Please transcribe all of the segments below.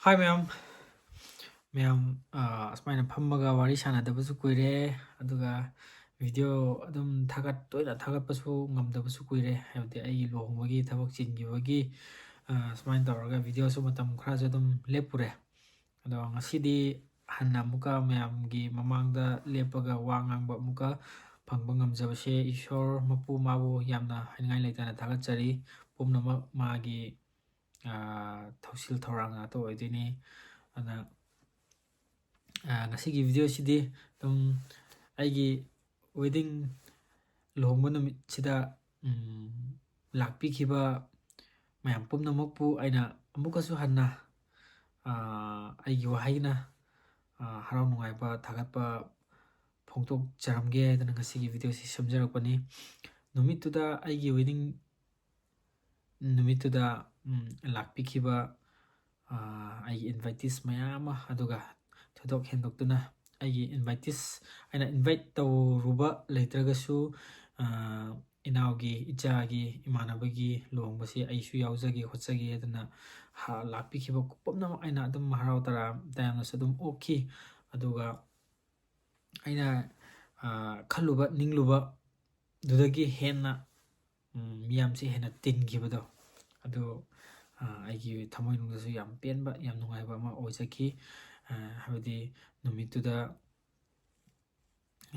Hi ma'am. Ma'am, asmꯥꯏꯅ ꯐꯝꯃꯒ ꯋꯥꯔꯤ ꯁꯥꯟꯅꯗꯕꯁꯨ ꯀꯨꯏꯔꯦ ꯑꯗꯨꯒ ꯚꯤꯗꯤꯑꯣ ꯑꯗꯨꯝ ꯇꯣꯏꯅ ꯊꯥꯒꯠꯄꯁꯨ ꯉꯝꯗꯕꯁꯨ ꯀꯨꯏꯔꯦ ꯍꯥꯏꯕꯗꯤ ꯑꯩꯒꯤ ꯂꯨꯍꯣꯡꯕꯒꯤ ꯊꯕꯛ ꯆꯤꯟꯈꯤꯕꯒꯤ ꯁꯨꯃꯥꯏꯅ ꯇꯧꯔꯒ ꯚꯤꯗꯤꯑꯣꯁꯨ ꯃꯇꯝ ꯈꯔꯁꯨ ꯑꯗꯨꯝ ꯂꯦꯞꯄꯨꯔꯦ ꯑꯗꯣ ꯉꯁꯤꯗꯤ ꯍꯟꯅ ꯑꯃꯨꯛꯀ ꯃꯌꯥꯝꯒꯤ ꯃꯃꯥꯡꯗ ꯂꯦꯞꯄꯒ ꯋꯥ ꯉꯥꯡꯕ ꯑꯃꯨꯛꯀ ꯐꯪꯕ ꯉꯝꯖꯕꯁꯦ ꯏꯁꯣꯔ ꯃꯄꯨ ꯃꯥꯕꯨ ꯌꯥꯝꯅ ꯍꯥꯏꯅꯤꯡꯉꯥꯏ ꯂꯩꯇꯅ ꯊꯥꯒꯠꯆꯔꯤ ꯄꯨꯝꯅꯃꯛ ꯃꯥꯒꯤ ꯊꯧꯁꯤꯜ ꯊꯧꯔꯥꯡ ꯉꯥꯛꯇ ꯑꯣꯏꯗꯣꯏꯅꯤ ꯑꯗꯨꯅ ꯉꯁꯤꯒꯤ ꯚꯤꯗꯤꯑꯣꯁꯤꯗꯤ ꯑꯗꯨꯝ ꯑꯩꯒꯤ ꯋꯦꯗꯤꯡ ꯂꯨꯍꯣꯡꯕ ꯅꯨꯃꯤꯠꯁꯤꯗ ꯂꯥꯛꯄꯤꯈꯤꯕ ꯃꯌꯥꯝ ꯄꯨꯝꯅꯃꯛꯄꯨ ꯑꯩꯅ ꯑꯃꯨꯛꯀꯁꯨ ꯍꯟꯅ ꯑꯩꯒꯤ ꯋꯥꯍꯩꯅ ꯍꯔꯥꯎ ꯅꯨꯡꯉꯥꯏꯕ ꯊꯥꯒꯠꯄ ꯐꯣꯡꯗꯣꯛꯆꯔꯝꯒꯦ ꯍꯥꯏꯗꯅ ꯉꯁꯤꯒꯤ ꯚꯤꯗꯤꯑꯣꯁꯤ ꯁꯦꯝꯖꯔꯛꯄꯅꯤ ꯅꯨꯃꯤꯠꯇꯨꯗ ꯑꯩꯒꯤ ꯋꯦꯗꯤꯡ ꯅꯨꯃꯤꯠꯇꯨꯗ ꯂꯥꯛꯄꯤꯈꯤꯕ ꯑꯩꯒꯤ ꯏꯟꯚꯥꯏꯇꯤꯁ ꯃꯌꯥꯝ ꯑꯃ ꯑꯗꯨꯒ ꯊꯣꯏꯗꯣꯛ ꯍꯦꯟꯗꯣꯛꯇꯨꯅ ꯑꯩꯒꯤ ꯑꯩꯅ ꯏꯟꯚꯥꯏꯠ ꯇꯧꯔꯨꯕ ꯂꯩꯇ꯭ꯔꯒꯁꯨ ꯏꯅꯥꯎꯒꯤ ꯏꯆꯥꯒꯤ ꯏꯃꯥꯟꯅꯕꯒꯤ ꯂꯨꯍꯣꯡꯕꯁꯤ ꯑꯩꯁꯨ ꯌꯥꯎꯖꯒꯦ ꯈꯣꯠꯆꯒꯦ ꯑꯗꯨꯅ ꯂꯥꯛꯄꯤꯈꯤꯕ ꯄꯨꯝꯅꯃꯛ ꯑꯩꯅ ꯑꯗꯨꯝ ꯍꯔꯥꯎ ꯇꯌꯥꯝꯅꯁꯨ ꯑꯗꯨꯝ ꯑꯣꯛꯈꯤ ꯑꯗꯨꯒ ꯑꯩꯅ ꯈꯜꯂꯨꯕ ꯅꯤꯡꯂꯨꯕꯗꯨꯗꯒꯤ ꯍꯦꯟꯅ ꯃꯤꯌꯥꯝꯁꯤ ꯍꯦꯟꯅ ꯇꯤꯟꯈꯤꯕꯗꯣ ꯑꯗꯨ ꯑꯩꯒꯤ ꯊꯃꯣꯏꯅꯨꯡꯗꯁꯨ ꯌꯥꯝ ꯄꯦꯟꯕ ꯌꯥꯝ ꯅꯨꯡꯉꯥꯏꯕ ꯑꯃ ꯑꯣꯏꯖꯈꯤ ꯍꯥꯏꯕꯗꯤ ꯅꯨꯃꯤꯠꯇꯨꯗ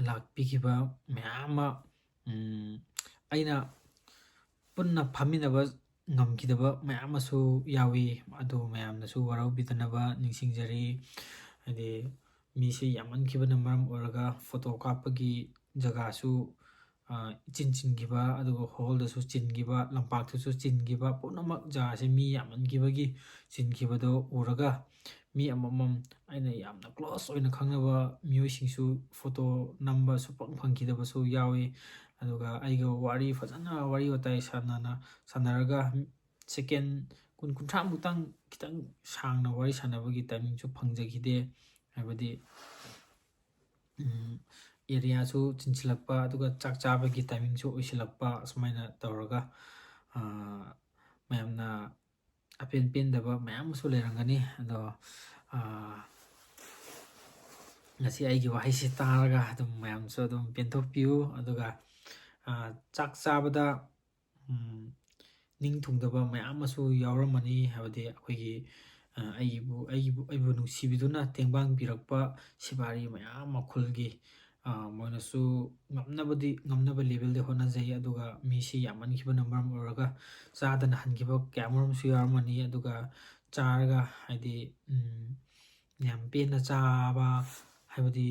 ꯂꯥꯛꯄꯤꯈꯤꯕ ꯃꯌꯥꯝ ꯑꯃ ꯑꯩꯅ ꯄꯨꯟꯅ ꯐꯝꯃꯤꯟꯅꯕ ꯉꯝꯈꯤꯗꯕ ꯃꯌꯥꯝ ꯑꯃꯁꯨ ꯌꯥꯎꯏ ꯑꯗꯨ ꯃꯌꯥꯝꯅꯁꯨ ꯋꯥꯔꯧꯕꯤꯗꯅꯕ ꯅꯤꯡꯁꯤꯡꯖꯔꯤ ꯍꯥꯏꯗꯤ ꯃꯤꯁꯦ ꯌꯥꯝꯃꯟꯈꯤꯕꯅ ꯃꯔꯝ ꯑꯣꯏꯔꯒ ꯐꯣꯇꯣ ꯀꯥꯞꯄꯒꯤ ꯖꯒꯥꯁꯨ ꯏꯆꯤꯟ ꯆꯤꯟꯈꯤꯕ ꯑꯗꯨꯒ ꯍꯣꯜꯗꯁꯨ ꯆꯤꯟꯈꯤꯕ ꯂꯝꯄꯥꯛꯇꯁꯨ ꯆꯤꯟꯈꯤꯕ ꯄꯨꯝꯅꯃꯛ ꯖꯒꯥꯁꯦ ꯃꯤ ꯌꯥꯝꯃꯟꯈꯤꯕꯒꯤ ꯆꯤꯟꯈꯤꯕꯗꯣ ꯎꯔꯒ ꯃꯤ ꯑꯃꯃꯝ ꯑꯩꯅ ꯌꯥꯝꯅ ꯀ꯭ꯂꯣꯁ ꯑꯣꯏꯅ ꯈꯪꯅꯕ ꯃꯤꯑꯣꯏꯁꯤꯡꯁꯨ ꯐꯣꯇꯣ ꯅꯝꯕ ꯁꯨꯡꯐꯪ ꯐꯪꯈꯤꯗꯕꯁꯨ ꯌꯥꯎꯏ ꯑꯗꯨꯒ ꯑꯩꯒ ꯐꯖꯅ ꯋꯥꯔꯤ ꯋꯥꯇꯥꯏ ꯁꯥꯟꯅꯔꯒ ꯁꯦꯀꯦꯟ 20-30ꯃꯨꯛꯇꯪ ꯈꯤꯇꯪ ꯁꯥꯡꯅ ꯋꯥꯔꯤ ꯁꯥꯟꯅꯕꯒꯤ ꯇꯥꯏꯃꯤꯡꯁꯨ ꯐꯪꯖꯈꯤꯗꯦ ꯍꯥꯏꯕꯗꯤ ꯑꯦꯔꯤꯌꯥꯁꯨ ꯆꯤꯟꯁꯤꯜꯂꯛꯄ ꯑꯗꯨꯒ ꯆꯥꯛ ꯆꯥꯕꯒꯤ ꯇꯥꯏꯃꯤꯡꯁꯨ ꯑꯣꯏꯁꯤꯜꯂꯛꯄ ꯑꯁꯨꯃꯥꯏꯅ ꯇꯧꯔꯒ ꯃꯌꯥꯝꯅ ꯄꯦꯟꯗꯕ ꯃꯌꯥꯝ ꯑꯃꯁꯨ ꯂꯩꯔꯝꯒꯅꯤ ꯑꯗꯣ ꯉꯁꯤ ꯑꯩꯒꯤ ꯋꯥꯍꯩꯁꯤ ꯇꯥꯔꯒ ꯑꯗꯨꯝ ꯃꯌꯥꯝꯁꯨ ꯑꯗꯨꯝ ꯄꯦꯟꯊꯣꯛꯄꯤꯌꯨ ꯑꯗꯨꯒ ꯆꯥꯛ ꯆꯥꯕꯗ ꯅꯤꯡꯊꯨꯡꯗꯕ ꯃꯌꯥꯝ ꯑꯃꯁꯨ ꯌꯥꯎꯔꯝꯃꯅꯤ ꯍꯥꯏꯕꯗꯤ ꯑꯩꯈꯣꯏꯒꯤ ꯑꯩꯕꯨ ꯅꯨꯡꯁꯤꯕꯤꯗꯨꯅ ꯇꯦꯡꯕꯥꯡꯕꯤꯔꯛꯄ ꯁꯤꯕꯥꯔꯤ ꯃꯌꯥꯝ ꯃꯈꯨꯜꯒꯤ ꯃꯣꯏꯅꯁꯨ ꯉꯝꯅꯕ ꯂꯦꯚꯦꯜꯗ ꯍꯣꯠꯅꯖꯩ ꯑꯗꯨꯒ ꯃꯤꯁꯤ ꯌꯥꯝꯃꯟꯈꯤꯕꯅ ꯃꯔꯝ ꯑꯣꯏꯔꯒ ꯆꯥꯗꯅ ꯍꯟꯈꯤꯕ ꯀꯌꯥꯃꯔꯨꯝꯁꯨ ꯌꯥꯎꯔꯝꯃꯅꯤ ꯑꯗꯨꯒ ꯆꯥꯔꯒ ꯍꯥꯏꯗꯤ ꯌꯥꯝ ꯄꯦꯟꯅ ꯆꯥꯕ ꯍꯥꯏꯕꯗꯤ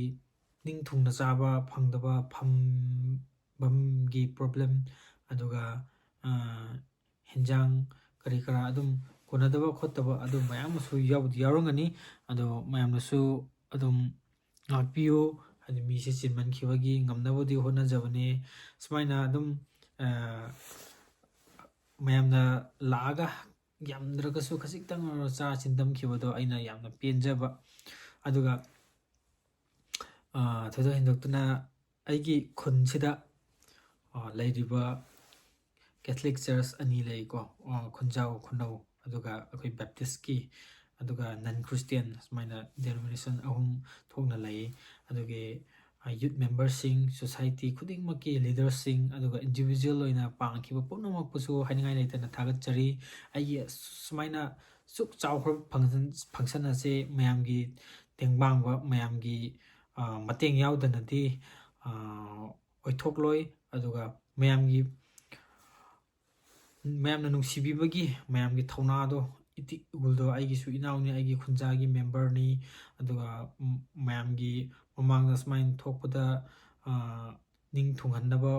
ꯅꯤꯡꯊꯨꯡꯅ ꯆꯥꯕ ꯐꯪꯗꯕ ꯐꯝꯕꯝꯒꯤ ꯄ꯭ꯔꯣꯕ꯭ꯂꯦꯝ ꯑꯗꯨꯒ ꯍꯦꯟꯖꯥꯡ ꯀꯔꯤ ꯀꯔꯥ ꯑꯗꯨꯝ ꯀꯣꯟꯅꯗꯕ ꯈꯣꯠꯇꯕ ꯑꯗꯨ ꯃꯌꯥꯝ ꯑꯃꯁꯨ ꯌꯥꯎꯔꯝꯒꯅꯤ ꯑꯗꯣ ꯃꯌꯥꯝꯅꯁꯨ ꯑꯗꯨꯝ ꯉꯥꯛꯄꯤꯌꯨ ꯍꯥꯏꯗꯤ ꯃꯤꯁꯦ ꯆꯤꯟꯃꯟꯈꯤꯕꯒꯤ ꯉꯝꯅꯕꯗꯤ ꯍꯣꯠꯅꯖꯕꯅꯤ ꯁꯨꯃꯥꯏꯅ ꯑꯗꯨꯝ ꯃꯌꯥꯝꯅ ꯂꯥꯛꯑꯒ ꯌꯥꯝꯗ꯭ꯔꯒꯁꯨ ꯈꯖꯤꯛꯇꯪ ꯆꯥ ꯆꯤꯟꯗꯝꯈꯤꯕꯗꯣ ꯑꯩꯅ ꯌꯥꯝꯅ ꯄꯦꯟꯖꯕ ꯑꯗꯨꯒ ꯊꯣꯏꯗꯣꯛ ꯍꯦꯟꯗꯣꯛꯇꯨꯅ ꯑꯩꯒꯤ ꯈꯨꯟꯁꯤꯗ ꯂꯩꯔꯤꯕ ꯀꯦꯊꯂꯤꯛ ꯆꯔꯆ 2 ꯂꯩꯀꯣ ꯈꯨꯟꯖꯥꯎ ꯈꯨꯅꯧ ꯑꯗꯨꯒ ꯑꯩꯈꯣꯏ ꯕꯦꯞꯇꯤꯁꯀꯤ ꯑꯗꯨꯒ ꯅꯟ ꯈ꯭ꯔꯤꯁꯇꯤꯌꯟ ꯁꯨꯃꯥꯏꯅ ꯗꯦꯅꯣꯃꯤꯅꯦꯁꯟ 3 ꯊꯣꯛꯅ ꯂꯩ ꯑꯗꯨꯒꯤ ꯌꯨꯠ ꯃꯦꯝꯕꯔꯁꯤꯡ ꯁꯣꯁꯥꯏꯇꯤ ꯈꯨꯗꯤꯡꯃꯛꯀꯤ ꯂꯤꯗꯔꯁꯤꯡ ꯑꯗꯨꯒ ꯏꯟꯗꯤꯕꯤꯖꯨꯋꯦꯜ ꯑꯣꯏꯅ ꯄꯥꯡꯈꯤꯕ ꯄꯨꯝꯅꯃꯛꯄꯨꯁꯨ ꯍꯥꯏꯅꯤꯡꯉꯥꯏ ꯂꯩꯇꯅ ꯊꯥꯒꯠꯆꯔꯤ ꯑꯩꯒꯤ ꯁꯨꯃꯥꯏꯅ ꯁꯨꯛ ꯆꯥꯎꯈ꯭ꯔꯕ ꯐꯪꯁꯟ ꯑꯁꯤ ꯃꯌꯥꯝꯒꯤ ꯇꯦꯡꯕꯥꯡꯕ ꯃꯌꯥꯝꯒꯤ ꯃꯇꯦꯡ ꯌꯥꯎꯗꯅꯗꯤ ꯑꯣꯏꯊꯣꯛꯂꯣꯏ ꯑꯗꯨꯒ ꯃꯌꯥꯝꯅ ꯅꯨꯡꯁꯤꯕꯤꯕꯒꯤ ꯃꯌꯥꯝꯒꯤ ꯊꯧꯅꯥꯗꯣ ꯏꯇꯤꯛ ꯏꯒꯨꯜꯗꯣ ꯑꯩꯒꯤꯁꯨ ꯏꯅꯥꯎꯅꯤ ꯑꯩꯒꯤ ꯈꯨꯟꯖꯥꯒꯤ ꯃꯦꯝꯕꯔꯅꯤ ꯑꯗꯨꯒ ꯃꯌꯥꯝꯒꯤ ꯃꯃꯥꯡꯗ ꯁꯨꯃꯥꯏꯅ ꯊꯣꯛꯄꯗ ꯅꯤꯡ ꯊꯨꯡꯍꯟꯅꯕ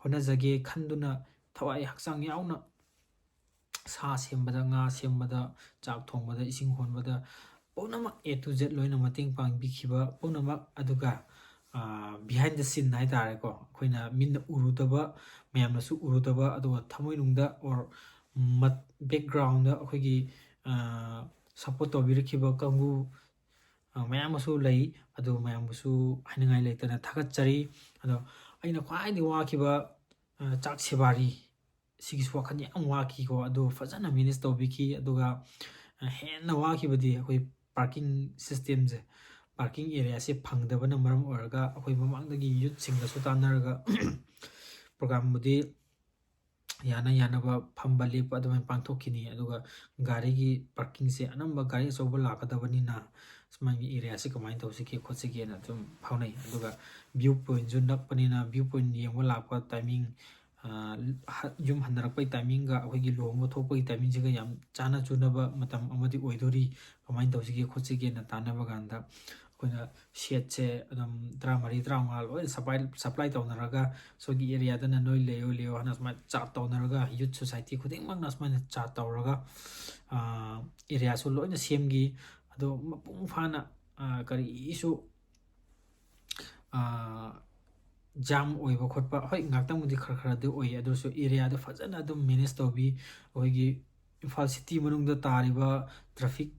ꯍꯣꯠꯅꯖꯒꯦ ꯈꯟꯗꯨꯅ ꯊꯋꯥꯏ ꯍꯛꯆꯥꯡ ꯌꯥꯎꯅ ꯁꯥ ꯁꯦꯝꯕꯗ ꯉꯥ ꯁꯦꯝꯕꯗ ꯆꯥꯛ ꯊꯣꯡꯕꯗ ꯏꯁꯤꯡ ꯍꯣꯟꯕꯗ ꯄꯨꯝꯅꯃꯛ A to Z ꯂꯣꯏꯅ ꯃꯇꯦꯡ ꯄꯥꯡꯕꯤꯈꯤꯕ ꯄꯨꯝꯅꯃꯛ ꯑꯗꯨꯒ ꯕꯤꯍꯥꯏꯟ ꯗ ꯁꯤꯟ ꯍꯥꯏꯇꯥꯔꯦꯀꯣ ꯑꯩꯈꯣꯏꯅ ꯃꯤꯠꯅ ꯎꯔꯨꯗꯕ ꯃꯌꯥꯝꯅꯁꯨ ꯎꯔꯨꯗꯕ ꯑꯗꯨꯒ ꯊꯃꯣꯏꯅꯨꯡꯗ ꯑꯣꯔ ꯕꯦꯛꯒ꯭ꯔꯥꯎꯟꯗ ꯑꯩꯈꯣꯏꯒꯤ ꯁꯞꯄꯣꯔꯠ ꯇꯧꯕꯤꯔꯛꯈꯤꯕ ꯀꯥꯡꯕꯨ ꯃꯌꯥꯝ ꯑꯃꯁꯨ ꯂꯩ ꯑꯗꯨ ꯃꯌꯥꯝꯕꯨꯁꯨ ꯍꯥꯏꯅꯤꯡꯉꯥꯏ ꯂꯩꯇꯅ ꯊꯥꯒꯠꯆꯔꯤ ꯑꯗꯣ ꯑꯩꯅ ꯈ꯭ꯋꯥꯏꯗꯒꯤ ꯋꯥꯈꯤꯕ ꯆꯥꯛ ꯁꯦꯕꯥꯔꯤ ꯁꯤꯒꯤꯁꯨ ꯋꯥꯈꯜ ꯌꯥꯝ ꯋꯥꯈꯤꯀꯣ ꯑꯗꯨ ꯐꯖꯅ ꯃꯦꯅꯦꯖ ꯇꯧꯕꯤꯈꯤ ꯑꯗꯨꯒ ꯍꯦꯟꯅ ꯋꯥꯈꯤꯕꯗꯤ ꯑꯩꯈꯣꯏ ꯄꯥꯔꯀꯤꯡ ꯁꯤꯁꯇꯦꯝꯁꯦ, ꯄꯥꯔꯀꯤꯡ ꯑꯦꯔꯤꯌꯥꯁꯦ ꯐꯪꯗꯕꯅ ꯃꯔꯝ ꯑꯣꯏꯔꯒ ꯑꯩꯈꯣꯏ ꯃꯃꯥꯡꯗꯒꯤ ꯌꯨꯠꯁꯤꯡꯒꯁꯨ ꯇꯥꯟꯅꯔꯒ ꯄ꯭ꯔꯣꯒ꯭ꯔꯥꯝꯕꯨꯗꯤ ꯌꯥꯅꯕ ꯐꯝꯕ ꯂꯦꯞꯄ ꯑꯗꯨꯃꯥꯏꯅ ꯄꯥꯡꯊꯣꯛꯈꯤꯅꯤ, ꯑꯗꯨꯒ ꯒꯥꯔꯤꯒꯤ ꯄꯥꯔꯀꯤꯡꯁꯦ ꯑꯅꯝꯕ ꯒꯥꯔꯤ ꯑꯆꯧꯕ ꯂꯥꯛꯀꯗꯕꯅꯤꯅ ꯁꯨꯃꯥꯏꯅ ꯑꯦꯔꯤꯌꯥꯁꯦ ꯀꯃꯥꯏꯅ ꯇꯧꯁꯤꯒꯦ ꯈꯣꯠꯁꯤꯒꯦꯅ ꯑꯗꯨꯝ ꯐꯥꯎꯅꯩ꯫ ꯑꯗꯨꯒ ꯚ꯭ꯌꯨ ꯄꯣꯏꯟꯠꯁꯨ ꯅꯛꯄꯅꯤꯅ ꯚ꯭ꯌꯨ ꯄꯣꯏꯟꯠ ꯌꯦꯡꯕ ꯂꯥꯛꯄ ꯇꯥꯏꯃꯤꯡ, ꯌꯨꯝ ꯍꯟꯅꯔꯛꯄꯒꯤ ꯇꯥꯏꯃꯤꯡꯒ ꯑꯩꯈꯣꯏꯒꯤ ꯂꯨꯍꯣꯡꯕ ꯊꯣꯛꯄꯒꯤ ꯇꯥꯏꯃꯤꯡꯁꯤꯒ ꯌꯥꯝ ꯆꯥꯟꯅ ꯆꯨꯅꯕ ꯃꯇꯝ ꯑꯃꯗꯤ ꯑꯣꯏꯗꯣꯔꯤ, ꯀꯃꯥꯏꯅ ꯇꯧꯁꯤꯒꯦ ꯈꯣꯠꯁꯤꯒꯦꯅ ꯇꯥꯟꯅꯕ ꯀꯥꯟꯗ ꯑꯩꯈꯣꯏꯅ ꯁꯦꯠꯁꯦ ꯑꯗꯨꯝ 13-15 ꯂꯣꯏꯅ ꯁꯄ꯭ꯂꯥꯏ ꯇꯧꯅꯔꯒ ꯁꯣꯏꯒꯤ ꯑꯦꯔꯤꯌꯥꯗꯅ ꯅꯣꯏ ꯂꯩꯌꯣ ꯍꯥꯏꯅ ꯁꯨꯃꯥꯏꯅ ꯆꯥꯔꯠ ꯇꯧꯅꯔꯒ ꯌꯨꯠ ꯁꯣꯁꯥꯏꯇꯤ ꯈꯨꯗꯤꯡꯃꯛꯅ ꯁꯨꯃꯥꯏꯅ ꯆꯥꯔꯠ ꯇꯧꯔꯒ ꯑꯦꯔꯤꯌꯥꯁꯨ ꯂꯣꯏꯅ ꯁꯦꯝꯈꯤ꯫ ꯑꯗꯣ ꯃꯄꯨꯡ ꯐꯥꯅ ꯀꯔꯤꯁꯨ ꯖꯥꯝ ꯑꯣꯏꯕ ꯈꯣꯠꯄ ꯍꯣꯏ ꯉꯥꯛꯇꯪꯕꯨꯗꯤ ꯈꯔꯗꯤ ꯑꯣꯏ, ꯑꯗꯨꯁꯨ ꯑꯦꯔꯤꯌꯥꯗꯣ ꯐꯖꯅ ꯑꯗꯨꯝ ꯃꯦꯅꯦꯖ ꯇꯧꯕꯤ꯫ ꯑꯩꯈꯣꯏꯒꯤ ꯏꯝꯐꯥꯜ ꯁꯤꯇꯤ ꯃꯅꯨꯡꯗ ꯇꯥꯔꯤꯕ ꯇ꯭ꯔꯥꯐꯤꯛ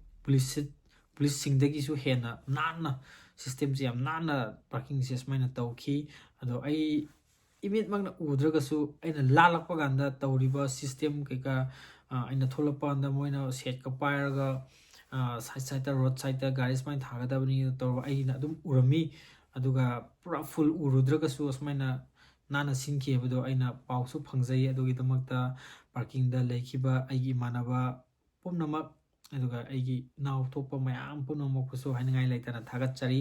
ꯄꯨꯂꯤꯁꯁꯤꯡꯗꯒꯤꯁꯨ ꯍꯦꯟꯅ ꯅꯥꯟꯅ ꯁꯤꯁꯇꯦꯝꯁꯦ ꯌꯥꯝ ꯅꯥꯟꯅ ꯄꯥꯔꯀꯤꯡꯁꯦ ꯁꯨꯃꯥꯏꯅ ꯇꯧꯈꯤ꯫ ꯑꯗꯣ ꯑꯩ ꯏꯃꯤꯠꯃꯛꯅ ꯎꯗ꯭ꯔꯒꯁꯨ ꯑꯩꯅ ꯂꯥꯜꯂꯛꯄ ꯀꯥꯟꯗ ꯇꯧꯔꯤꯕ ꯁꯤꯁꯇꯦꯝ ꯀꯩꯀꯥ, ꯑꯩꯅ ꯊꯣꯛꯂꯛꯄ ꯀꯥꯟꯗ ꯃꯣꯏꯅ ꯁꯦꯠꯀ ꯄꯥꯏꯔꯒ ꯁꯥꯏꯠꯇ ꯔꯣꯗ ꯁꯥꯏꯠꯇ ꯒꯥꯔꯤ ꯁꯨꯃꯥꯏꯅ ꯊꯥꯒꯗꯕꯅꯤ ꯇꯧꯔꯒ ꯑꯩꯅ ꯑꯗꯨꯝ ꯎꯔꯝꯃꯤ꯫ ꯑꯗꯨꯒ ꯄꯨꯔꯥ ꯐꯨꯜ ꯎꯔꯨꯗ꯭ꯔꯒꯁꯨ ꯑꯁꯨꯃꯥꯏꯅ ꯅꯥꯟꯅ ꯁꯤꯟꯈꯤ ꯍꯥꯏꯕꯗꯣ ꯑꯩꯅ ꯄꯥꯎꯁꯨ ꯐꯪꯖꯩ꯫ ꯑꯗꯨꯒꯤꯗꯃꯛꯇ ꯄꯥꯔꯀꯤꯡꯗ ꯂꯩꯈꯤꯕ ꯑꯩꯒꯤ ꯏꯃꯥꯟꯅꯕ ꯄꯨꯝꯅꯃꯛ, ꯑꯗꯨꯒ ꯑꯩꯒꯤ ꯏꯅꯥꯎ ꯊꯣꯛꯄ ꯃꯌꯥꯝ ꯄꯨꯝꯅꯃꯛꯄꯨꯁꯨ ꯍꯥꯏꯅꯤꯡꯉꯥꯏ ꯂꯩꯇꯅ ꯊꯥꯒꯠꯆꯔꯤ꯫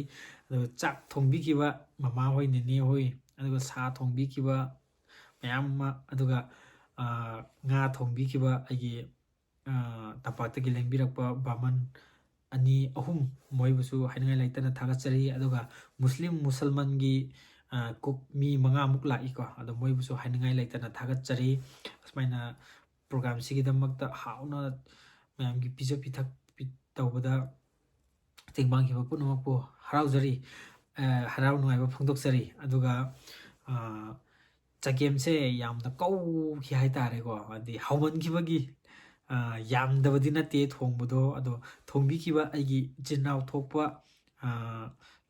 ꯑꯗꯨꯒ ꯆꯥꯛ ꯊꯣꯡꯕꯤꯈꯤꯕ ꯃꯃꯥ ꯍꯣꯏ, ꯅꯦꯅꯦ ꯍꯣꯏ, ꯑꯗꯨꯒ ꯁꯥ ꯊꯣꯡꯕꯤꯈꯤꯕ ꯃꯌꯥꯝ ꯑꯃ, ꯑꯗꯨꯒ ꯉꯥ ꯊꯣꯡꯕꯤꯈꯤꯕ ꯑꯩꯒꯤ ꯇꯝꯄꯥꯛꯇꯒꯤ ꯂꯦꯡꯕꯤꯔꯛꯄ ꯕꯥꯃꯟ 2-3 ꯃꯣꯏꯕꯨꯁꯨ ꯍꯥꯏꯅꯤꯡꯉꯥই ꯂꯩꯇꯅ ꯊꯥꯒꯠꯆꯔꯤ꯫ ꯑꯗꯨꯒ ꯃꯨꯁꯜꯃꯟꯒꯤ ꯀꯨꯛ ꯃꯤ 5ꯃꯨꯛ ꯂꯥꯛꯏꯀꯣ, ꯑꯗꯣ ꯃꯣꯏꯕꯨꯁꯨ ꯍꯥꯏꯅꯤꯡꯉꯥꯏ ꯂꯩꯇꯅ ꯊꯥꯒꯠꯆꯔꯤ꯫ ꯑꯁꯨꯃꯥꯏꯅ ꯄ꯭ꯔꯣꯒ꯭ꯔꯥꯝꯁꯤꯒꯤꯗꯃꯛꯇ ꯍꯥꯎꯅ ꯃꯌꯥꯝꯒꯤ ꯄꯤꯖ ꯄꯤꯊꯛ ꯇꯧꯕꯗ ꯃꯇꯦꯡ ꯄꯥꯡꯈꯤꯕ ꯄꯨꯝꯅꯃꯛꯄꯨ ꯍꯔꯥꯎꯖꯔꯤ, ꯍꯔꯥꯎ ꯅꯨꯡꯉꯥꯏꯕ ꯐꯣꯡꯗꯣꯛꯆꯔꯤ꯫ ꯑꯗꯨꯒ ꯆꯒꯦꯝꯁꯦ ꯌꯥꯝꯅ ꯀꯧꯈꯤ ꯍꯥꯏꯇꯥꯔꯦꯀꯣ, ꯍꯥꯏꯗꯤ ꯍꯥꯎꯃꯟꯈꯤꯕꯒꯤ, ꯌꯥꯝꯗꯕꯗꯤ ꯅꯠꯇꯦ ꯊꯣꯡꯕꯗꯣ, ꯑꯗꯣ ꯊꯣꯡꯕꯤꯈꯤꯕ ꯑꯩꯒꯤ ꯏꯆꯤꯟ ꯏꯅꯥꯎ ꯊꯣꯛꯄ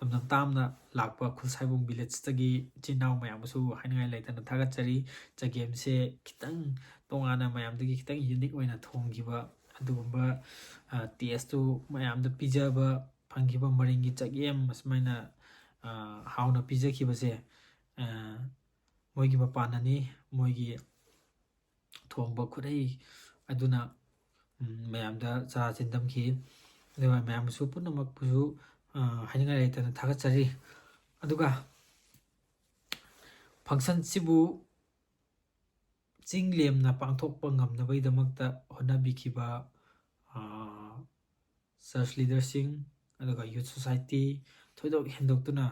ꯂꯝꯗꯝ ꯇꯥꯝꯅ ꯂꯥꯛꯄ ꯈꯨꯜꯁꯥꯏꯕꯨꯡ ꯚꯤꯂꯦꯖꯇꯒꯤ ꯏꯆꯤꯟ ꯏꯅꯥꯎ ꯃꯌꯥꯝꯕꯨꯁꯨ ꯍꯥꯏꯅꯤꯡꯉꯥꯏ ꯂꯩꯇꯅ ꯊꯥꯒꯠꯆꯔꯤ꯫ ꯆꯒꯦꯝꯁꯦ ꯈꯤꯇꯪ ꯇꯣꯉꯥꯟꯅ ꯃꯌꯥꯝꯗꯒꯤ ꯈꯤꯇꯪ ꯌꯨꯅꯤꯛ ꯑꯣꯏꯅ ꯊꯣꯡꯈꯤꯕ, ꯑꯗꯨꯒꯨꯝꯕ ꯇꯦꯁꯇꯨ ꯃꯌꯥꯝꯗ ꯄꯤꯖꯕ ꯐꯪꯈꯤꯕ ꯃꯔꯤꯡꯒꯤ ꯆꯒꯦꯝ ꯑꯁꯨꯃꯥꯏꯅ ꯍꯥꯎꯅ ꯄꯤꯖꯈꯤꯕꯁꯦ ꯃꯣꯏꯒꯤ ꯃꯄꯥꯟꯅꯅꯤ, ꯃꯣꯏꯒꯤ ꯊꯣꯡꯕ ꯈꯨꯠꯍꯩ ꯑꯗꯨꯅ ꯃꯌꯥꯝꯗ ꯆꯔꯥ ꯆꯤꯟꯗꯝꯈꯤ꯫ ꯑꯗꯨꯒ ꯃꯌꯥꯝꯕꯨꯁꯨ ꯄꯨꯝꯅꯃꯛꯄꯨꯁꯨ ꯍꯥꯏꯅꯤꯡꯉꯥꯏ ꯂꯩꯇꯅ ꯊꯥꯒꯠꯆꯔꯤ꯫ ꯑꯗꯨꯒ ꯐꯪꯁꯟꯁꯤꯕꯨ ꯆꯤꯡ ꯂꯦꯝꯅ ꯄꯥꯡꯊꯣꯛꯄ ꯉꯝꯅꯕꯒꯤꯗꯃꯛꯇ ꯍꯣꯠꯅꯕꯤꯈꯤꯕ ꯆꯔꯆ ꯂꯤꯗꯔꯁꯤꯡ, ꯑꯗꯨꯒ ꯌꯨꯠ ꯁꯣꯁꯥꯏꯇꯤ, ꯊꯣꯏꯗꯣꯛ ꯍꯦꯟꯗꯣꯛꯇꯨꯅ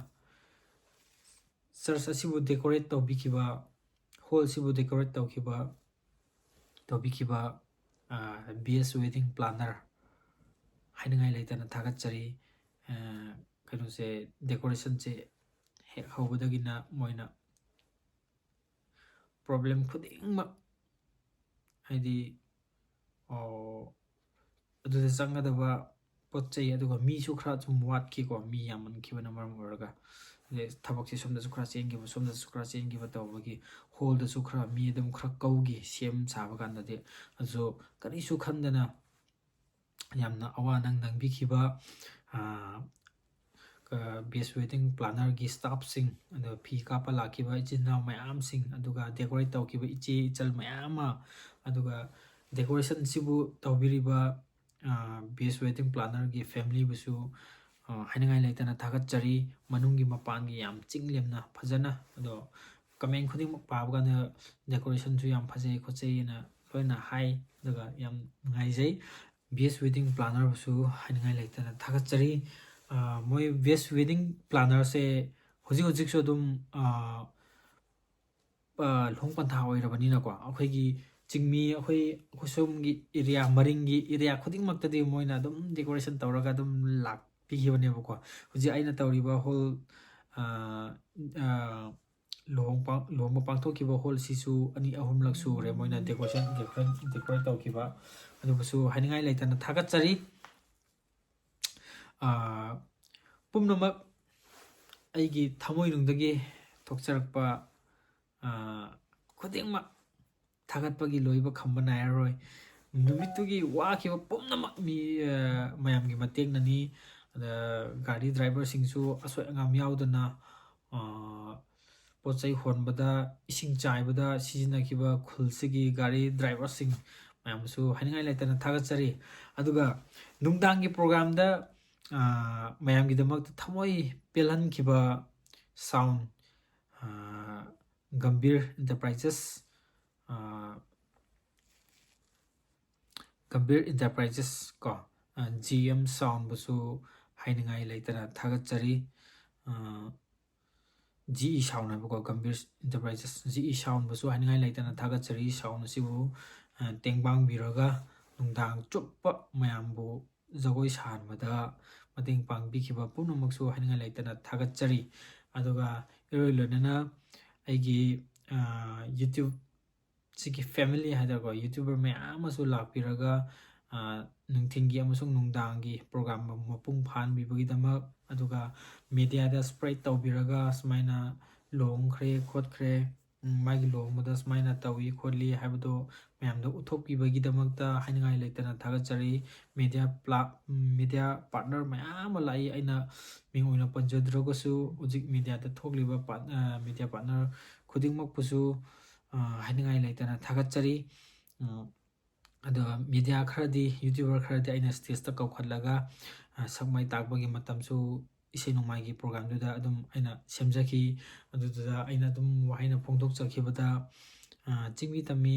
ꯆꯔꯆ ꯑꯁꯤꯕꯨ ꯗꯦꯀꯣꯔꯦꯠ ꯇꯧꯕꯤꯈꯤꯕ, ꯍꯣꯜꯁꯤꯕꯨ ꯗꯦꯀꯣꯔꯦꯠ ꯇꯧꯕꯤꯈꯤꯕ ꯕꯦꯁ ꯋꯦꯗꯤꯡ ꯄ꯭ꯂꯥꯅꯔ ꯍꯥꯏꯅꯤꯡꯉꯥꯏ ꯂꯩꯇꯅ ꯊꯥꯒꯠꯆꯔꯤ꯫ ꯀꯩꯅꯣꯁꯦ ꯗꯦꯀꯣꯔꯦꯁꯟꯁꯦ ꯍꯦꯛ ꯍꯧꯕꯗꯒꯤꯅ ꯃꯣꯏꯅ ꯄ꯭ꯔꯣꯕ꯭ꯂꯦꯝ ꯈꯨꯗꯤꯡꯃꯛ, ꯍꯥꯏꯗꯤ ꯑꯗꯨꯗ ꯆꯪꯒꯗꯕ ꯄꯣꯠ ꯆꯩ, ꯑꯗꯨꯒ ꯃꯤꯁꯨ ꯈꯔ ꯁꯨꯝ ꯋꯥꯠꯈꯤꯀꯣ, ꯃꯤ ꯌꯥꯝꯃꯟꯈꯤꯕꯅ ꯃꯔꯝ ꯑꯣꯏꯔꯒ ꯊꯕꯛꯁꯦ ꯁꯣꯝꯗꯁꯨ ꯈꯔ ꯆꯦꯟꯈꯤꯕ, ꯁꯣꯝꯗꯁꯨ ꯈꯔ ꯆꯦꯟꯈꯤꯕ ꯇꯧꯕꯒꯤ ꯍꯣꯜꯗꯁꯨ ꯈꯔ ꯃꯤ ꯑꯗꯨꯝꯈꯔ ꯀꯧꯈꯤ ꯁꯦꯝ ꯁꯥꯕ ꯀꯥꯟꯗꯗꯤ꯫ ꯑꯗꯨꯁꯨ ꯀꯔꯤꯁꯨ ꯈꯟꯗꯅ ꯌꯥꯝꯅ ꯑꯋꯥ ꯅꯪ ꯅꯪꯕꯤꯈꯤꯕ ꯕꯦꯁ ꯋꯦꯗꯤꯡ ꯄ꯭ꯂꯥꯅꯔꯒꯤ ꯁ꯭ꯇꯥꯐꯁꯤꯡ, ꯑꯗꯨꯒ ꯐꯤ ꯀꯥꯞꯄ ꯂꯥꯛꯈꯤꯕ ꯏꯆꯤꯟ ꯏꯅꯥꯎ ꯃꯌꯥꯝꯁꯤꯡ, ꯑꯗꯨꯒ ꯗꯦꯀꯣꯔꯦꯠ ꯇꯧꯈꯤꯕ ꯏꯆꯦ ꯏꯆꯜ ꯃꯌꯥꯝ ꯑꯃ, ꯑꯗꯨꯒ ꯗꯦꯀꯣꯔꯦꯁꯟꯁꯤꯕꯨ ꯇꯧꯕꯤꯔꯤꯕ ꯕꯦꯁ ꯋꯦꯗꯤꯡ ꯄ꯭ꯂꯥꯅꯔꯒꯤ ꯐꯦꯃꯤꯂꯤꯕꯨꯁꯨ ꯍꯥꯏꯅꯤꯡꯉꯥꯏ ꯂꯩꯇꯅ ꯊꯥꯒꯠꯆꯔꯤ꯫ ꯃꯅꯨꯡꯒꯤ ꯃꯄꯥꯟꯒꯤ ꯌꯥꯝ ꯆꯤꯡ ꯂꯦꯝꯅ ꯐꯖꯅ, ꯑꯗꯣ ꯀꯃꯦꯟ ꯈꯨꯗꯤꯡꯃꯛ ꯄꯥꯕ ꯀꯥꯟꯗ ꯗꯦꯀꯣꯔꯦꯁꯟꯁꯨ ꯌꯥꯝ ꯐꯖꯩ ꯈꯣꯠꯆꯩꯅ ꯂꯣꯏꯅ ꯍꯥꯏ, ꯑꯗꯨꯒ ꯌꯥꯝ ꯅꯨꯡꯉꯥꯏꯖꯩ꯫ ꯕꯦꯁ ꯋꯦꯗꯤꯡ ꯄ꯭ꯂꯥꯅꯔꯕꯨꯁꯨ ꯍꯥꯏꯅꯤꯡꯉꯥꯏ ꯂꯩꯇꯅ ꯊꯥꯒꯠꯆꯔꯤ꯫ ꯃꯣꯏ ꯕꯦꯁ ꯋꯦꯗꯤꯡ ꯄ꯭ꯂꯥꯅꯔꯁꯦ ꯍꯧꯖꯤꯛꯁꯨ ꯑꯗꯨꯝ ꯂꯨꯍꯣꯡ ꯄꯟꯊꯥ ꯑꯣꯏꯔꯕꯅꯤꯅꯀꯣ, ꯑꯩꯈꯣꯏꯒꯤ ꯆꯤꯡꯃꯤ ꯑꯩꯈꯣꯏ ꯁꯣꯝꯒꯤ ꯑꯦꯔꯤꯌꯥ, ꯃꯔꯤꯡꯒꯤ ꯑꯦꯔꯤꯌꯥ ꯈꯨꯗꯤꯡꯃꯛꯇꯗꯤ ꯃꯣꯏꯅ ꯑꯗꯨꯝ ꯗꯦꯀꯣꯔꯦꯁꯟ ꯇꯧꯔꯒ ꯑꯗꯨꯝ ꯂꯥꯛꯄꯤꯈꯤꯕꯅꯦꯕꯀꯣ꯫ ꯍꯧꯖꯤꯛ ꯑꯩꯅ ꯇꯧꯔꯤꯕ ꯍꯣꯜ, ꯂꯨꯍꯣꯡꯕ ꯄꯥꯡꯊꯣꯛꯈꯤꯕ ꯍꯣꯜꯁꯤꯁꯨ 2-3ꯂꯛ ꯁꯨꯔꯦ ꯃꯣꯏꯅ ꯗꯦꯀꯣꯔꯦꯠ ꯇꯧꯈꯤꯕ, ꯑꯗꯨꯕꯨꯁꯨ ꯍꯥꯏꯅꯤꯡꯉꯥꯏ ꯂꯩꯇꯅ ꯊꯥꯒꯠꯆꯔꯤ꯫ ꯄꯨꯝꯅꯃꯛ ꯑꯩꯒꯤ ꯊꯃꯣꯏꯅꯨꯡꯗꯒꯤ ꯊꯣꯛꯆꯔꯛꯄ ꯈꯨꯗꯤꯡꯃꯛ ꯊꯥꯒꯠꯄꯒꯤ ꯂꯣꯏꯕ ꯈꯝꯕ ꯅꯥꯏꯔꯔꯣꯏ꯫ ꯅꯨꯃꯤꯠꯇꯨꯒꯤ ꯋꯥꯈꯤꯕ ꯄꯨꯝꯅꯃꯛ ꯃꯌꯥꯝꯒꯤ ꯃꯇꯦꯡꯅꯅꯤ ꯑꯗ ꯒꯥꯔꯤ ꯗ꯭ꯔꯥꯏꯚꯔꯁꯤꯡꯁꯨ ꯑꯁꯣꯏ ꯑꯉꯥꯝ ꯌꯥꯎꯗꯅ ꯄꯣꯠ ꯆꯩ ꯍꯣꯟꯕꯗ ꯏꯁꯤꯡ ꯆꯥꯏꯕꯗ ꯁꯤꯖꯤꯟꯅꯈꯤꯕ ꯈꯨꯜꯁꯤꯒꯤ ꯒꯥꯔꯤ ꯗ꯭ꯔꯥꯏꯚꯔꯁꯤꯡ ꯃꯌꯥꯝꯁꯨ ꯍꯥꯏꯅꯤꯡꯉꯥꯏ ꯂꯩꯇꯅ ꯊꯥꯒꯠꯆꯔꯤ ꯑꯗꯨꯒ ꯅꯨꯡꯗꯥꯡꯒꯤ ꯄ꯭ꯔꯣꯒ꯭ꯔꯥꯝꯗ ꯃꯌꯥꯝꯒꯤꯗꯃꯛꯇ ꯊꯃꯣꯏ ꯄꯦꯜꯍꯟꯈꯤꯕ ꯁꯥꯎꯟ ꯒꯝꯚꯤꯔ ꯏꯟꯇꯔꯄ꯭ꯔꯥꯏꯖꯦꯁ ꯒꯝꯚꯤꯔ ꯏꯟꯇꯔꯄ꯭ꯔꯥꯏꯖꯦꯁ ꯀꯣ GM ꯁꯥꯎꯟꯕꯨꯁꯨ ꯍꯥꯏꯅꯤꯡꯉꯥꯏ ꯂꯩꯇꯅ ꯊꯥꯒꯠꯆꯔꯤ GE ꯁꯥꯎꯟ ꯍꯥꯏꯕꯀꯣ ꯒꯝꯚꯤꯔ ꯏꯟꯇꯔꯄ꯭ꯔꯥꯏꯖꯦꯁ GE ꯁꯥꯎꯟꯕꯨꯁꯨ ꯍꯥꯏꯅꯤꯡꯉꯥꯏ ꯂꯩꯇꯅ ꯊꯥꯒꯠꯆꯔꯤ ꯁꯥꯎꯟ ꯑꯁꯤꯕꯨ ꯇꯦꯡꯕꯥꯡꯕꯤꯔꯒ ꯅꯨꯡꯗꯥꯡ ꯆꯨꯞꯄ ꯃꯌꯥꯝꯕꯨ ꯖꯒꯣꯏ ꯁꯥꯍꯟꯕꯗ ꯃꯇꯦꯡ ꯄꯥꯡꯕꯤꯈꯤꯕ ꯄꯨꯝꯅꯃꯛꯁꯨ ꯍꯥꯏꯅꯤꯡꯉꯥꯏ ꯂꯩꯇꯅ ꯊꯥꯒꯠꯆꯔꯤ ꯑꯗꯨꯒ ꯏꯔꯣꯏ ꯂꯣꯏꯅꯅ ꯑꯩꯒꯤ ꯌꯨꯇ꯭ꯌꯨꯕ ꯁꯤꯒꯤ ꯐꯦꯃꯤꯂꯤ ꯍꯥꯏꯇꯥꯔꯦꯀꯣ ꯌꯨꯇ꯭ꯌꯨꯕꯔ ꯃꯌꯥꯝ ꯑꯃꯁꯨ ꯂꯥꯛꯄꯤꯔꯒ ꯅꯨꯡꯊꯤꯟꯒꯤ ꯑꯃꯁꯨꯡ ꯅꯨꯡꯗꯥꯡꯒꯤ ꯄ꯭ꯔꯣꯒ꯭ꯔꯥꯝ ꯃꯄꯨꯡ ꯐꯥꯍꯟꯕꯤꯕꯒꯤꯗꯃꯛ ꯑꯗꯨꯒ ꯃꯦꯗꯤꯌꯥꯗ ꯁꯄ꯭ꯔꯦꯗ ꯇꯧꯕꯤꯔꯒ ꯁꯨꯃꯥꯏꯅ ꯂꯨꯍꯣꯡꯈ꯭ꯔꯦ ꯈꯣꯠꯈ꯭ꯔꯦ ꯃꯥꯒꯤ ꯂꯨꯍꯣꯡꯕꯗ ꯁꯨꯃꯥꯏꯅ ꯇꯧꯏ ꯈꯣꯠꯂꯤ ꯍꯥꯏꯕꯗꯣ ꯃꯌꯥꯝꯗ ꯎꯠꯊꯣꯛꯄꯤꯕꯒꯤꯗꯃꯛꯇ ꯍꯥꯏꯅꯤꯡꯉꯥই ꯂꯩꯇꯅ ꯊꯥꯒꯠꯆꯔꯤ ꯃꯦꯗꯤꯌꯥ ꯄꯥꯔꯠꯅꯔ ꯃꯌꯥꯝ ꯑꯃ ꯂꯥꯛꯏ ꯑꯩꯅ ꯃꯤꯡ ꯑꯣꯏꯅ ꯄꯟꯖꯗ꯭ꯔꯒꯁꯨ ꯍꯧꯖꯤꯛ ꯃꯦꯗꯤꯌꯥꯗ ꯊꯣꯛꯂꯤꯕ ꯃꯦꯗꯤꯌꯥ ꯄꯥꯔꯠꯅꯔ ꯈꯨꯗꯤꯡꯃꯛꯄꯨꯁꯨ ꯍꯥꯏꯅꯤꯡꯉꯥꯏ ꯂꯩꯇꯅ ꯊꯥꯒꯠꯆꯔꯤ ꯑꯗꯨꯒ ꯃꯦꯗꯤꯌꯥ ꯈꯔꯗꯤ ꯌꯨꯇ꯭ꯌꯨꯕꯔ ꯈꯔꯗꯤ ꯑꯩꯅ ꯁ꯭ꯇꯦꯖꯇ ꯀꯧꯈꯠꯂꯒ ꯁꯛ ꯃꯥꯏ ꯇꯥꯛꯄꯒꯤ ꯃꯇꯝꯁꯨ ꯏꯁꯩ ꯅꯣꯡꯃꯥꯏꯒꯤ ꯄ꯭ꯔꯣꯒ꯭ꯔꯥꯝꯗꯨꯗ ꯑꯗꯨꯝ ꯑꯩꯅ ꯁꯦꯝꯖꯈꯤ ꯑꯗꯨꯗꯨꯗ ꯑꯩꯅ ꯑꯗꯨꯝ ꯋꯥꯍꯩꯅ ꯐꯣꯡꯗꯣꯛꯆꯈꯤꯕꯗ ꯆꯤꯡꯃꯤ ꯇꯝꯃꯤ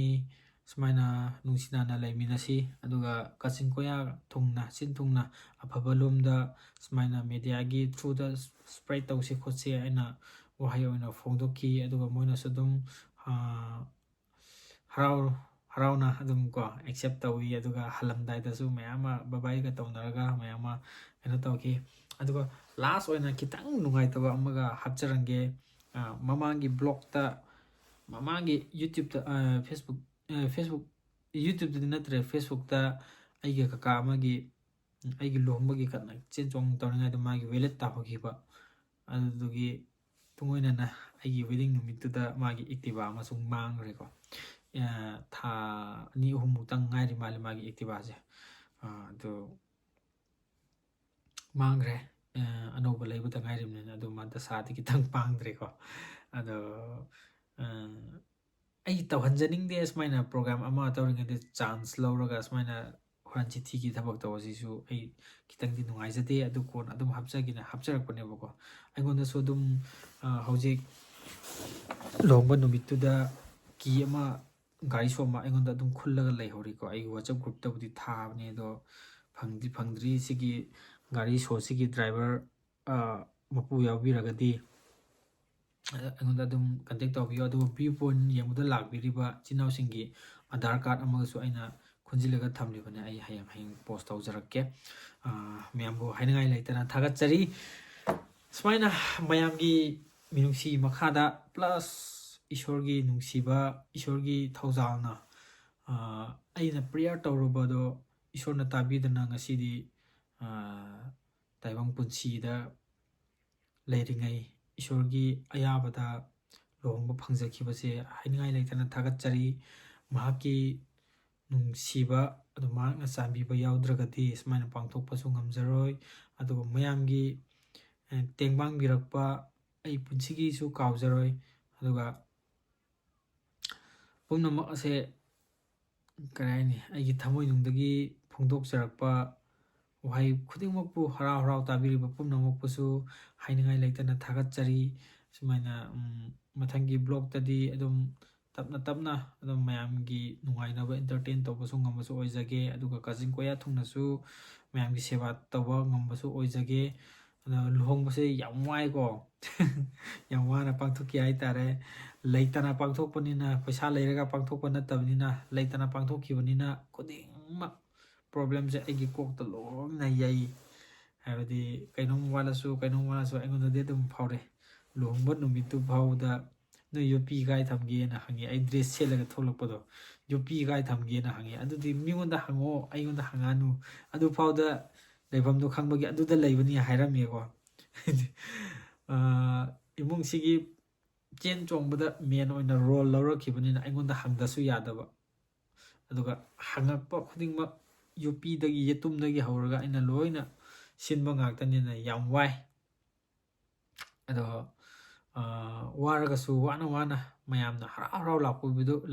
ꯁꯨꯃꯥꯏꯅ ꯅꯨꯡꯁꯤꯅꯅ ꯂꯩꯃꯤꯟꯅꯁꯤ ꯑꯗꯨꯒ ꯀꯥꯆꯤꯟ ꯀꯣꯏꯌꯥ ꯊꯨꯡꯅ ꯆꯤꯟ ꯊꯨꯡꯅ ꯑꯐꯕ ꯂꯣꯝꯗ ꯁꯨꯃꯥꯏꯅ ꯃꯦꯗꯤꯌꯥꯒꯤ ꯊ꯭ꯔꯨꯗ ꯁꯄ꯭ꯔꯦꯗ ꯇꯧꯁꯤ ꯈꯣꯠꯁꯤ ꯑꯩꯅ ꯋꯥꯍꯩ ꯑꯣꯏꯅ ꯐꯣꯡꯗꯣꯛꯈꯤ ꯑꯗꯨꯒ ꯃꯣꯏꯅꯁꯨ ꯑꯗꯨꯝ ꯍꯔꯥꯎꯅ ꯑꯗꯨꯝ ꯀꯣ ꯑꯦꯛꯁꯦꯞ ꯇꯧꯋꯤ ꯑꯗꯨꯒ ꯍꯜꯂꯝꯗꯥꯏꯗꯁꯨ ꯃꯌꯥꯝ ꯑꯃ ꯕꯕꯥꯏꯒ ꯇꯧꯅꯔꯒ ꯃꯌꯥꯝ ꯑꯃ ꯀꯩꯅꯣ ꯇꯧꯈꯤ ꯑꯗꯨꯒ ꯂꯥꯁ ꯑꯣꯏꯅ ꯈꯤꯇꯪ ꯅꯨꯡꯉꯥꯏꯇꯕ ꯑꯃꯒ ꯍꯥꯞꯆꯔꯝꯒꯦ ꯃꯃꯥꯡꯒꯤ ꯕ꯭ꯂꯣꯛꯇ ꯃꯃꯥꯡꯒꯤ ꯌꯨꯇ꯭ꯌꯨꯕꯇ ꯐꯦꯁꯕꯨꯛ ꯌꯨꯇ꯭ꯌꯨꯕꯇꯗꯤ ꯅꯠꯇ꯭ꯔꯦ ꯐꯦꯁꯕꯨꯛꯇ ꯑꯩꯒꯤ ꯀꯀꯥ ꯑꯃꯒꯤ ꯑꯩꯒꯤ ꯂꯨꯍꯣꯡꯕꯒꯤ ꯆꯦꯟ ꯆꯣꯡ ꯇꯧꯔꯤꯉꯩꯗ ꯃꯥꯒꯤ ꯋꯦꯂꯦꯠ ꯇꯥꯍꯧꯈꯤꯕ ꯑꯗꯨꯗꯨꯒꯤ ꯇꯨꯡꯑꯣꯏꯅꯅ ꯑꯩꯒꯤ ꯋꯦꯗꯤꯡ ꯅꯨꯃꯤꯠꯇꯨꯗ ꯃꯥꯒꯤ ꯑꯦꯛꯇꯤꯚꯥ ꯑꯃꯁꯨꯡ ꯃꯥꯡꯈ꯭ꯔꯦꯀꯣ ꯊꯥ 2-3ꯃꯨꯛꯇꯪ ꯉꯥꯏꯔꯤ ꯃꯥꯜꯂꯦ ꯃꯥꯒꯤ ꯑꯦꯛꯇꯤꯚꯥꯁꯦ ꯑꯗꯨ ꯃꯥꯡꯈ꯭ꯔꯦ ꯑꯅꯧꯕ ꯂꯩꯕꯗ ꯉꯥꯏꯔꯤꯕꯅꯤꯅ ꯑꯗꯨ ꯃꯥ ꯗꯁꯥꯗꯤ ꯈꯤꯇꯪ ꯄꯥꯡꯗ꯭ꯔꯦꯀꯣ ꯑꯗꯣ ꯑꯩ ꯇꯧꯍꯟꯖꯅꯤꯡꯗꯦ ꯁꯨꯃꯥꯏꯅ ꯄ꯭ꯔꯣꯒ꯭ꯔꯥꯝ ꯑꯃ ꯇꯧꯔꯤꯉꯩꯗ ꯆꯥꯟꯁ ꯂꯧꯔꯒ ꯁꯨꯃꯥꯏꯅ ꯍꯨꯔꯥꯟ ꯆꯤꯊꯤꯒꯤ ꯊꯕꯛ ꯇꯧꯕꯁꯤꯁꯨ ꯑꯩ ꯈꯤꯇꯪꯗꯤ ꯅꯨꯡꯉꯥꯏꯖꯗꯦ ꯑꯗꯨ ꯀꯣꯟꯅ ꯑꯗꯨꯝ ꯍꯥꯞꯆꯒꯦꯅ ꯍꯥꯞꯆꯔꯛꯄꯅꯦꯕꯀꯣ ꯑꯩꯉꯣꯟꯗꯁꯨ ꯑꯗꯨꯝ ꯍꯧꯖꯤꯛ ꯂꯨꯍꯣꯡꯕ ꯅꯨꯃꯤꯠꯇꯨꯗ ꯀꯤ ꯑꯃ ꯒꯥꯔꯤ ꯁꯣ ꯑꯃ ꯑꯩꯉꯣꯟꯗ ꯑꯗꯨꯝ ꯈꯨꯜꯂꯒ ꯂꯩꯍꯧꯔꯤꯀꯣ ꯑꯩꯒꯤ ꯋꯥꯆꯞ ꯒ꯭ꯔꯨꯞꯇꯕꯨꯗꯤ ꯊꯥꯕꯅꯦ ꯑꯗꯣ ꯐꯪꯗ꯭ꯔꯤ ꯁꯤꯒꯤ ꯒꯥꯔꯤ ꯁꯣꯁꯤꯒꯤ ꯗ꯭ꯔꯥꯏꯚꯔ ꯃꯄꯨ ꯌꯥꯎꯕꯤꯔꯒꯗꯤ ꯑꯩꯉꯣꯟꯗ ꯑꯗꯨꯝ ꯀꯟꯇꯦꯛ ꯇꯧꯕꯤꯌꯨ ꯑꯗꯨꯒ ꯚ꯭ꯌꯨ ꯄꯣꯏꯟ ꯌꯦꯡꯕꯗ ꯂꯥꯛꯄꯤꯔꯤꯕ ꯏꯆꯤꯟ ꯏꯅꯥꯎꯁꯤꯡꯒꯤ ꯑꯙꯥꯔ ꯀꯥꯔꯗ ꯑꯃꯒꯁꯨ ꯑꯩꯅ ꯈꯨꯟꯖꯤꯜꯂꯒ ꯊꯝꯂꯤꯕꯅꯦ ꯑꯩ ꯍꯌꯦꯡ ꯄꯣꯁ ꯇꯧꯖꯔꯛꯀꯦ ꯃꯌꯥꯝꯕꯨ ꯍꯥꯏꯅꯤꯡꯉꯥꯏ ꯂꯩꯇꯅ ꯊꯥꯒꯠꯆꯔꯤ ꯁꯨꯃꯥꯏꯅ ꯃꯌꯥꯝꯒꯤ ꯃꯤꯅꯨꯡꯁꯤ ꯃꯈꯥꯗ ꯄ꯭ꯂꯁ ꯏꯁꯣꯔꯒꯤ ꯅꯨꯡꯁꯤꯕ ꯏꯁꯣꯔꯒꯤ ꯊꯧꯖꯥꯜꯅ ꯑꯩꯅ ꯄ꯭ꯔꯦꯌꯔ ꯇꯧꯔꯨꯕꯗꯣ ꯏꯁꯣꯔꯅ ꯇꯥꯕꯤꯗꯅ ꯉꯁꯤꯗꯤ ꯇꯥꯏꯕꯪ ꯄꯨꯟꯁꯤꯗ ꯂꯩꯔꯤꯉꯩ ꯏꯁꯣꯔꯒꯤ ꯑꯌꯥꯕꯗ ꯂꯨꯍꯣꯡꯕ ꯐꯪꯖꯈꯤꯕꯁꯦ ꯍꯥꯏꯅꯤꯡꯉꯥꯏ ꯂꯩꯇꯅ ꯊꯥꯒꯠꯆꯔꯤ ꯃꯍꯥꯛꯀꯤ ꯅꯨꯡꯁꯤꯕ ꯑꯗꯨ ꯃꯍꯥꯛꯅ ꯆꯥꯟꯕꯤꯕ ꯌꯥꯎꯗ꯭ꯔꯒꯗꯤ ꯁꯨꯃꯥꯏꯅ ꯄꯥꯡꯊꯣꯛꯄꯁꯨ ꯉꯝꯖꯔꯣꯏ ꯑꯗꯨꯒ ꯃꯌꯥꯝꯒꯤ ꯇꯦꯡꯕꯥꯡꯕꯤꯔꯛꯄ ꯑꯩ ꯄꯨꯟꯁꯤꯒꯤꯁꯨ ꯀꯥꯎꯖꯔꯣꯏ ꯑꯗꯨꯒ ꯄꯨꯝꯅꯃꯛ ꯑꯁꯦ ꯀꯔꯤ ꯍꯥꯏꯅꯤ ꯑꯩꯒꯤ ꯊꯃꯣꯏꯅꯨꯡꯗꯒꯤ ꯐꯣꯡꯗꯣꯛꯆꯔꯛꯄ ꯋꯥꯍꯩ ꯈꯨꯗꯤꯡꯃꯛꯄꯨ ꯍꯔꯥꯎ ꯍꯔꯥꯎ ꯇꯥꯕꯤꯔꯤꯕ ꯄꯨꯝꯅꯃꯛꯄꯨꯁꯨ ꯍꯥꯏꯅꯤꯡꯉꯥꯏ ꯂꯩꯇꯅ ꯊꯥꯒꯠꯆꯔꯤ ꯁꯨꯃꯥꯏꯅ ꯃꯊꯪꯒꯤ ബ്ꯂꯣꯛꯇꯗꯤ ꯑꯗꯨꯝ ꯇꯞꯅ ꯇꯞꯅ ꯑꯗꯨꯝ ꯃꯌꯥꯝꯒꯤ ꯅꯨꯡꯉꯥꯏꯅꯕ ꯏꯟꯇꯔꯇꯦꯟ ꯇꯧꯕꯁꯨ ꯉꯝꯕꯁꯨ ꯑꯣꯏꯖꯒꯦ ꯑꯗꯨꯒ ꯀꯥꯆꯤꯟ ꯀꯣꯏꯌꯥ ꯊꯨꯡꯅꯁꯨ ꯃꯌꯥꯝꯒꯤ ꯁꯦꯕꯥ ꯇꯧꯕ ꯉꯝꯕꯁꯨ ꯑꯣꯏꯖꯒꯦ ꯑꯗꯣ ꯂꯨꯍꯣꯡꯕꯁꯦ ꯌꯥꯝ ꯋꯥꯏꯀꯣ ꯌꯥꯝ ꯋꯥꯅ ꯄꯥꯡꯊꯣꯛꯈꯤ ꯍꯥꯏꯇꯥꯔꯦ ꯂꯩꯇꯅ ꯄꯥꯡꯊꯣꯛꯄꯅꯤꯅ ꯄꯩꯁా ꯂꯩꯔꯒ ꯄꯥꯡꯊꯣꯛꯄ ꯅꯠꯇꯕꯅꯤ나 ꯂꯩꯇꯅ ꯄꯥꯡꯊꯣꯛꯈꯤꯕꯅꯤꯅ ꯈꯨꯗꯤꯡꯃꯛ ꯄ꯭ꯔꯣꯕ꯭ꯂꯦꯝꯁꯦ ꯑꯩꯒꯤ ꯀꯣꯛꯇ ꯂꯣꯏꯅ ꯌꯩ ꯍꯥꯏꯕꯗꯤ ꯀꯩꯅꯣꯝ ꯋꯥꯠꯂꯁꯨ ꯑꯩꯉꯣꯟꯗꯗꯤ ꯑꯗꯨꯝ ꯐꯥꯎꯔꯦ ꯂꯨꯍꯣꯡꯕ ꯅꯨꯃꯤꯠꯇꯨ ꯐꯥꯎꯕꯗ ꯅꯣꯏ ꯌꯣꯄꯤ ꯀꯥꯏ ꯊꯝꯒꯦꯅ ꯍꯪꯉꯦ ꯑꯩ ꯗ꯭ꯔꯦꯁ ꯁꯦꯠꯂꯒ ꯊꯣꯛꯂꯛꯄꯗꯣ ꯌꯣꯄꯤ ꯀꯥꯏ ꯊꯝꯒꯦꯅ ꯍꯪꯉꯦ ꯑꯗꯨꯗꯤ ꯃꯤꯉꯣꯟꯗ ꯍꯪꯉꯣ ꯑꯩꯉꯣꯟꯗ ꯍꯪꯉꯛꯑꯅꯨ ꯑꯗꯨꯐꯥꯎꯗ ꯂꯩꯐꯝꯗꯣ ꯈꯪꯕꯒꯤ ꯑꯗꯨꯗ ꯂꯩꯕꯅꯤ ꯍꯥꯏꯔꯝꯃꯦꯀꯣ ꯏꯃꯨꯡꯁꯤꯒꯤ ꯆꯦꯟ ꯆꯣꯡꯕꯗ ꯃꯦꯟ ꯑꯣꯏꯅ ꯔꯣꯜ ꯂꯧꯔꯛꯈꯤꯕꯅꯤꯅ ꯑꯩꯉꯣꯟꯗ ꯍꯪꯗꯁꯨ ꯌꯥꯗꯕ ꯑꯗꯨꯒ ꯍꯪꯉꯛꯄ ꯈꯨꯗꯤꯡꯃꯛ ꯌꯨꯄꯤꯗꯒꯤ ꯌꯦꯇꯨꯝꯗꯒꯤ ꯍꯧꯔꯒ ꯑꯩꯅ ꯂꯣꯏꯅ ꯁꯤꯟꯕ ꯉꯥꯛꯇꯅꯤꯅ ꯌꯥꯝ ꯋꯥꯏ ꯑꯗꯣ ꯋꯥꯔꯒꯁꯨ ꯋꯥꯅ ꯋꯥꯅ ꯃꯌꯥꯝꯅ ꯍꯔꯥꯎ ꯍꯔꯥꯎ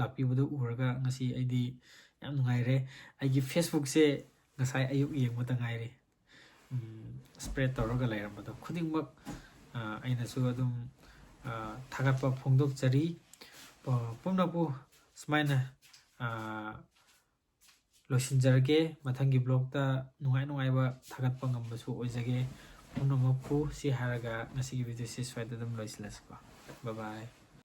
ꯂꯥꯛꯄꯤꯕꯗꯨ ꯎꯔꯒ ꯉꯁꯤ ꯑꯩꯗꯤ ꯌꯥꯝ ꯅꯨꯡꯉꯥꯏꯔꯦ ꯑꯩꯒꯤ ꯐꯦꯁꯕꯨꯛꯁꯦ ꯉꯁꯥꯏ ꯑꯌꯨꯛ ꯌꯦꯡꯕꯗ ꯉꯥꯏꯔꯦ ꯁ꯭ꯄ꯭ꯔꯦꯗ ꯇꯧꯔꯒ ꯂꯩꯔꯝꯕꯗꯣ ꯈꯨꯗꯤꯡꯃꯛ ꯑꯩꯅꯁꯨ ꯑꯗꯨꯝ ꯊꯥꯒꯠꯄ ꯐꯣꯡꯗꯣꯛꯆꯔꯤ ꯄꯨꯝꯅꯃꯛꯄꯨ ꯁꯨꯃꯥꯏꯅ ꯂꯣꯏꯁꯤꯟꯖꯔꯒꯦ ꯃꯊꯪꯒꯤ ꯕ꯭ꯂꯣꯛꯇ ꯅꯨꯡꯉꯥꯏ ꯅꯨꯡꯉꯥꯏꯕ ꯊꯥꯒꯠꯄ ꯉꯝꯕꯁꯨ ꯑꯣꯏꯖꯒꯦ ꯄꯨꯝꯅꯃꯛꯄꯨ ꯁꯤ ꯍꯥꯏꯔꯒ ꯉꯁꯤꯒꯤ ꯚꯤꯗꯤꯑꯣꯁꯤ ꯁ꯭ꯋꯥꯏꯗ ꯑꯗꯨꯝ ꯂꯣꯏꯁꯤꯜꯂꯁꯤꯀꯣ ꯕꯥꯏ ꯕꯥꯏ